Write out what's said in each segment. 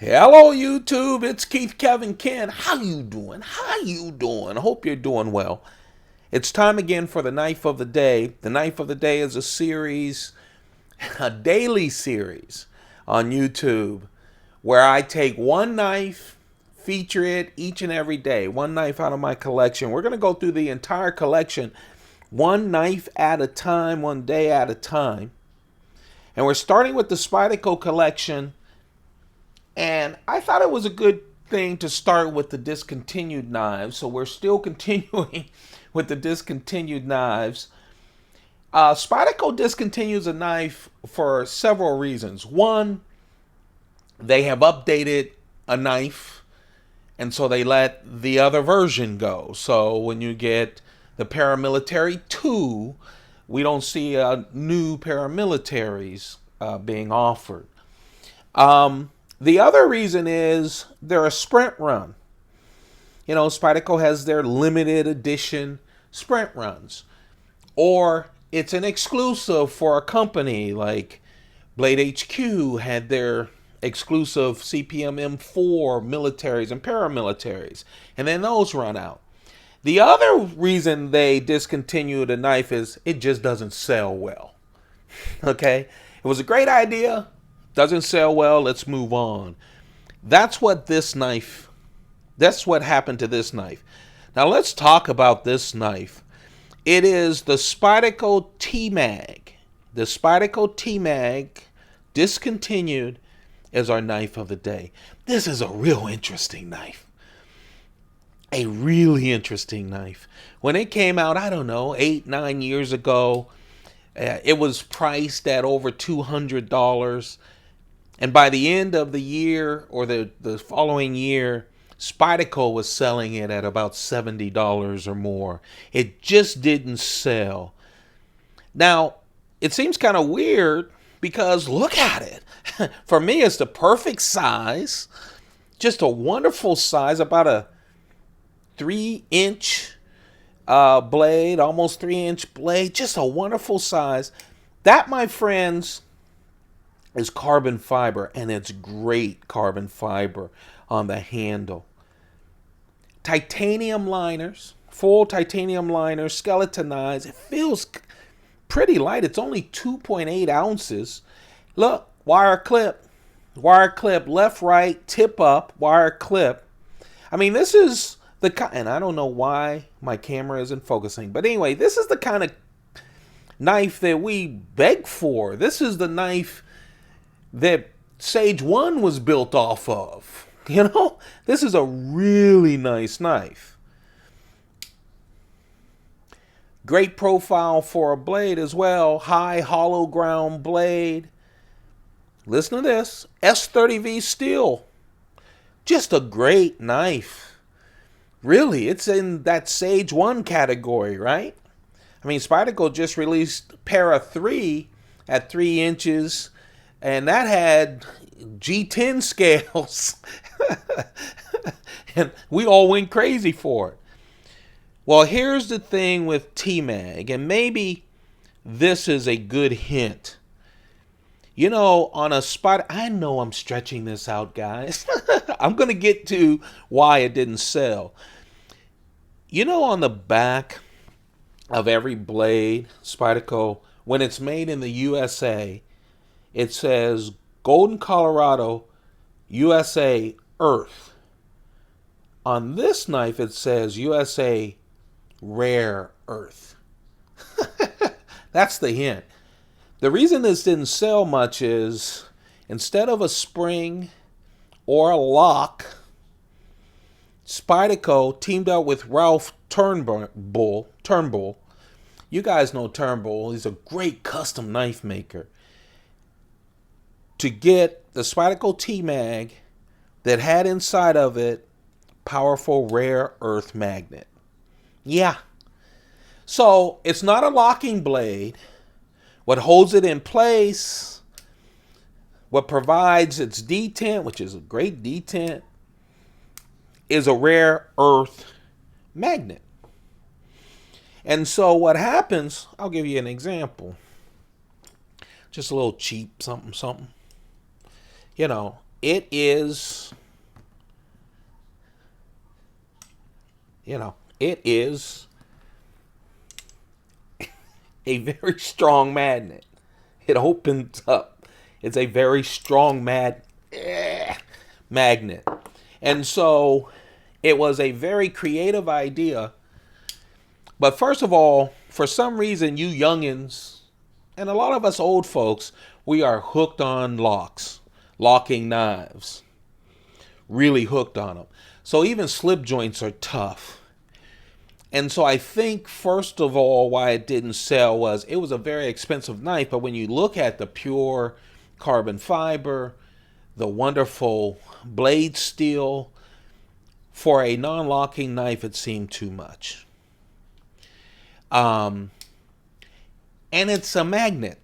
Hello YouTube, it's Keith Kevin Ken. How you doing? How you doing? I hope you're doing well. It's time again for the knife of the day. The knife of the day is a series, a daily series on YouTube where I take one knife, feature it each and every day. One knife out of my collection. We're going to go through the entire collection one knife at a time, one day at a time. And we're starting with the Spyderco collection. And I thought it was a good thing to start with the discontinued knives. So we're still continuing with the discontinued knives. Spyderco discontinues a knife for several reasons. One, they have updated a knife, and so they let the other version go. So when you get the Paramilitary 2, we don't see new paramilitaries being offered. The other reason is they're a sprint run. You know, Spyderco has their limited edition sprint runs. Or it's an exclusive for a company like Blade HQ had their exclusive CPM M4 militaries and paramilitaries. And then those run out. The other reason they discontinued a knife is it just doesn't sell well. Okay? It was a great idea. Doesn't sell well. Let's move on. That's what happened to this knife. Now let's talk about this knife. It is the Spyderco T-Mag. The Spyderco T-Mag, discontinued, is our knife of the day. This is a real interesting knife. A really interesting knife. When it came out, I don't know, 8-9 years ago, it was priced at over $200. And by the end of the year or the following year, Spyderco was selling it at about $70 or more. It just didn't sell. Now, it seems kind of weird because look at it. For me, it's the perfect size. Just a wonderful size, about a 3-inch blade, almost 3-inch blade. Just a wonderful size. That, my friends, is carbon fiber, and it's great carbon fiber on the handle. Titanium liners, full titanium liners, skeletonized. It feels pretty light. It's only 2.8 ounces. Look, wire clip, left, right, tip up, wire clip. I mean, this is the kind, and I don't know why my camera isn't focusing, but anyway, this is the kind of knife that we beg for. This is the knife that Sage 1 was built off of. You know, this is a really nice knife. Great profile for a blade as well. High hollow ground blade. Listen to this. S30V steel. Just a great knife. Really, it's in that Sage 1 category, right? I mean, Spyderco just released Para 3 at 3 inches, and that had G10 scales. And we all went crazy for it. Well, here's the thing with T-Mag, and maybe this is a good hint. You know, on a spot, I know I'm stretching this out, guys. I'm going to get to why it didn't sell. You know, on the back of every blade, Spyderco, when it's made in the USA, it says Golden, Colorado, USA, Earth. On this knife, it says USA, Rare Earth. That's the hint. The reason this didn't sell much is instead of a spring or a lock, Spyderco teamed up with Ralph Turnbull. You guys know Turnbull. He's a great custom knife maker. To get the Spyderco T-Mag that had inside of it powerful rare earth magnet. Yeah. So it's not a locking blade. What holds it in place, what provides its detent, which is a great detent, is a rare earth magnet. And so what happens, I'll give you an example. Just a little cheap something. You know, it is, it is a very strong magnet. It opens up. It's a very strong magnet. And so it was a very creative idea. But first of all, for some reason, you youngins, and a lot of us old folks, we are hooked on locks, locking knives. Really hooked on them. So even slip joints are tough. And so I think, first of all, why it didn't sell was it was a very expensive knife. But when you look at the pure carbon fiber, the wonderful blade steel, for a non-locking knife, it seemed too much. And it's a magnet.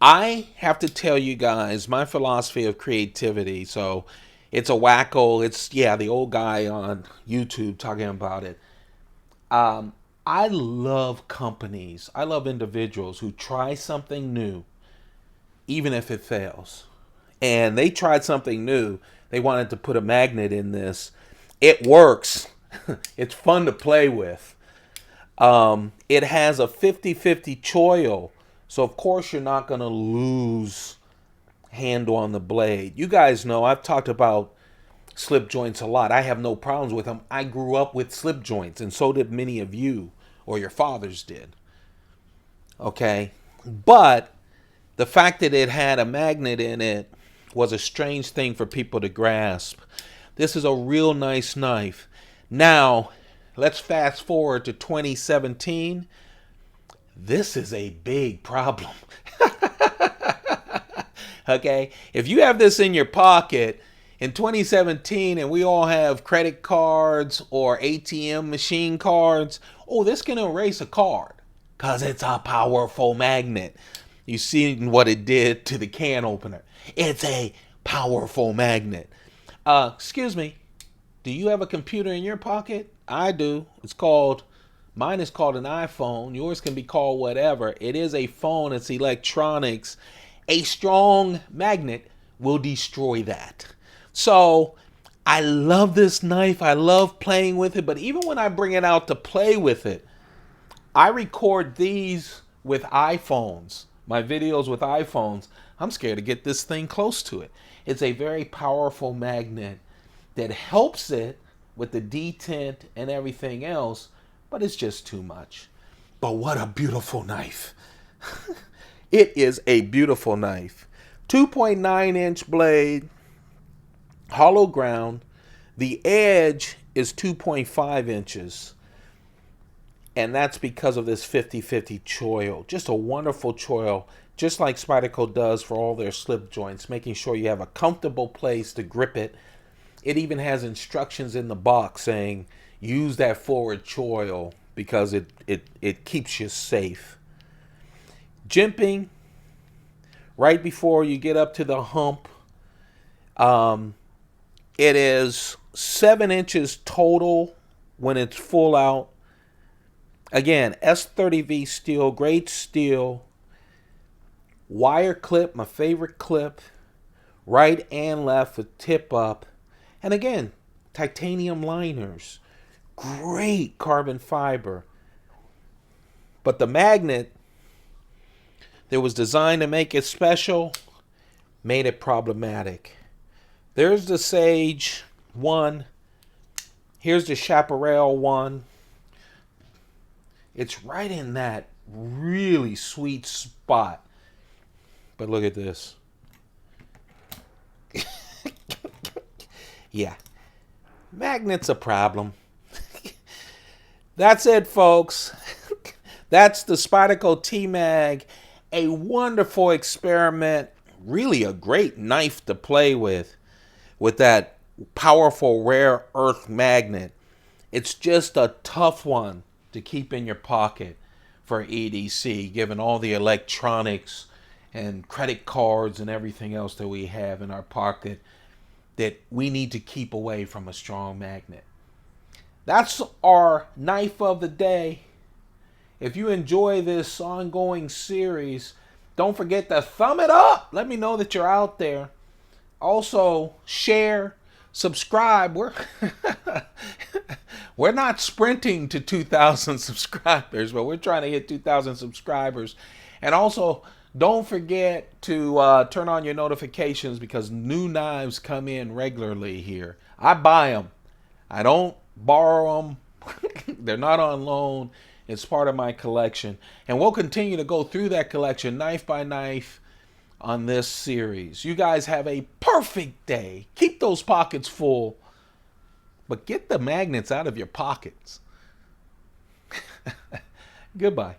I have to tell you guys my philosophy of creativity. So it's a wacko. It's, the old guy on YouTube talking about it. I love companies. I love individuals who try something new, even if it fails. And they tried something new. They wanted to put a magnet in this. It works. It's fun to play with. It has a 50-50 choil. So, of course, you're not going to lose handle on the blade. You guys know I've talked about slip joints a lot. I have no problems with them. I grew up with slip joints, and so did many of you, or your fathers did. Okay? But the fact that it had a magnet in it was a strange thing for people to grasp. This is a real nice knife. Now, let's fast forward to 2017. This is a big problem. Okay? If you have this in your pocket in 2017 and we all have credit cards or ATM machine cards, this can erase a card because it's a powerful magnet. You see what it did to the can opener. It's a powerful magnet. Excuse me, do you have a computer in your pocket? I do. Mine is called an iPhone. Yours can be called whatever. It is a phone. It's electronics. A strong magnet will destroy that. So I love this knife. I love playing with it. But even when I bring it out to play with it, I record these with iPhones. My videos with iPhones. I'm scared to get this thing close to it. It's a very powerful magnet that helps it with the detent and everything else, but it's just too much. But what a beautiful knife. It is a beautiful knife. 2.9-inch blade, hollow ground. The edge is 2.5 inches. And that's because of this 50-50 choil. Just a wonderful choil, just like Spyderco does for all their slip joints, making sure you have a comfortable place to grip it. It even has instructions in the box saying, use that forward choil because it keeps you safe. Jimping, right before you get up to the hump, it is 7 inches total when it's full out. Again, S30V steel, great steel. Wire clip, my favorite clip. Right and left with tip up. And again, titanium liners. Great carbon fiber. But the magnet that was designed to make it special made it problematic. There's the Sage 1. Here's the Chaparral 1. It's right in that really sweet spot. But look at this. Yeah. Magnet's a problem. That's it, folks. That's the Spyderco T-Mag. A wonderful experiment. Really a great knife to play with that powerful rare earth magnet. It's just a tough one to keep in your pocket for EDC, given all the electronics and credit cards and everything else that we have in our pocket that we need to keep away from a strong magnet. That's our knife of the day. If you enjoy this ongoing series, don't forget to thumb it up. Let me know that you're out there. Also, share, subscribe. We're not sprinting to 2,000 subscribers, but we're trying to hit 2,000 subscribers. And also, don't forget to turn on your notifications because new knives come in regularly here. I buy them. I don't borrow them. They're not on loan. It's part of my collection. And we'll continue to go through that collection knife by knife on this series. You guys have a perfect day. Keep those pockets full, but get the magnets out of your pockets. Goodbye.